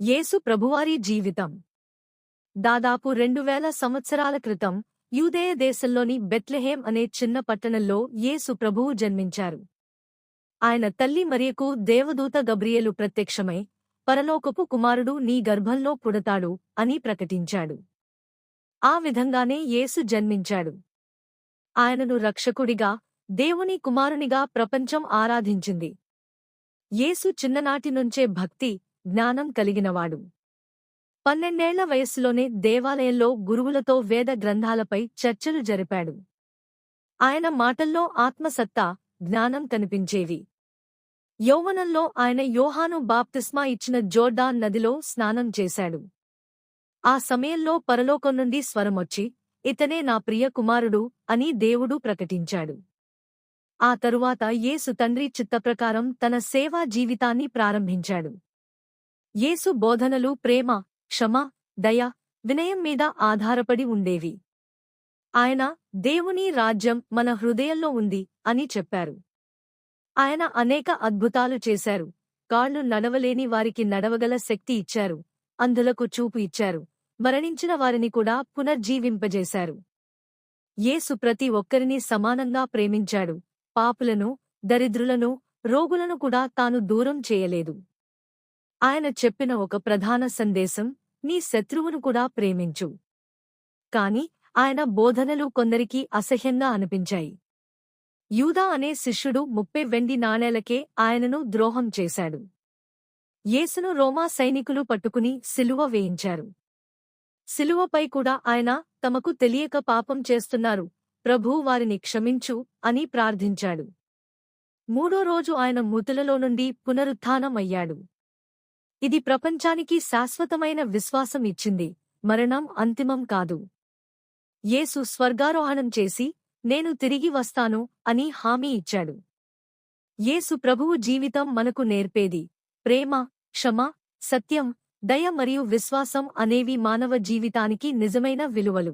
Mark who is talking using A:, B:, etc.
A: యేసు ప్రభువారి జీవితం దాదాపు 2000 సంవత్సరాల క్రితం యూదేయ దేశంలోని బెత్లెహేం అనే చిన్న పట్టణంలో యేసు ప్రభువు జన్మించారు. ఆయన తల్లి మరియకు దేవదూత గబ్రియేలు ప్రత్యక్షమై, పరలోకపు కుమారుడు నీ గర్భంలో పుడతాడు అని ప్రకటించాడు. ఆ విధంగానే యేసు జన్మించాడు. ఆయనను రక్షకుడిగా, దేవుని కుమారునిగా ప్రపంచం ఆరాధించింది. యేసు చిన్ననాటి నుంచే భక్తి, జ్ఞానం కలిగినవాడు. 12 ఏళ్ల వయస్సులోనే దేవాలయంలో గురువులతో వేద గ్రంథాలపై చర్చలు జరిపాడు. ఆయన మాటల్లో ఆత్మసత్తా, జ్ఞానం కనిపించేవి. యౌవనంలో ఆయన యోహాను బాప్తిస్మా ఇచ్చిన జోర్డాన్ నదిలో స్నానం చేశాడు. ఆ సమయంలో పరలోకం నుండి స్వరమొచ్చి, ఇతనే నా ప్రియ కుమారుడు అని దేవుడు ప్రకటించాడు. ఆ తరువాత యేసు తండ్రి చిత్తప్రకారం తన సేవా జీవితాన్ని ప్రారంభించాడు. యేసు బోధనలు ప్రేమ, క్షమ, దయ, వినయం మీద ఆధారపడి ఉండేవి. ఆయన దేవుని రాజ్యం మన హృదయంలో ఉంది అని చెప్పారు. ఆయన అనేక అద్భుతాలు చేశారు. కాళ్లు నడవలేని వారికి నడవగల శక్తి ఇచ్చారు. అంధులకు చూపు ఇచ్చారు. మరణించిన వారిని కూడా పునర్జీవింపజేశారు. యేసు ప్రతి ఒక్కరినీ సమానంగా ప్రేమించాడు. పాపులను, దరిద్రులను, రోగులను కూడా తాను దూరం చేయలేదు. ఆయన చెప్పిన ఒక ప్రధాన సందేశం, నీ శత్రువును కూడా ప్రేమించు. కాని ఆయన బోధనలు కొందరికి అసహ్యంగా అనిపించాయి. యూదా అనే శిష్యుడు 30 వెండి నాణేలకే ఆయనను ద్రోహం చేశాడు. యేసును రోమా సైనికులు పట్టుకుని సిలువ వేయించారు. సిలువపై కూడా ఆయన తమకు తెలియక పాపం చేస్తున్నారు, ప్రభూ వారిని క్షమించు అని ప్రార్థించాడు. 3వ రోజు ఆయన మృతులలో నుండి పునరుత్థానమయ్యాడు. ఇది ప్రపంచానికి శాశ్వతమైన విశ్వాసం ఇచ్చింది, మరణం అంతిమం కాదు. యేసు స్వర్గారోహణం చేసి, నేను తిరిగి వస్తాను అని హామీ ఇచ్చాడు. యేసు ప్రభువు జీవితం మనకు నేర్పేది ప్రేమ, క్షమ, సత్యం, దయ మరియు విశ్వాసం అనేవి మానవ జీవితానికి నిజమైన విలువలు.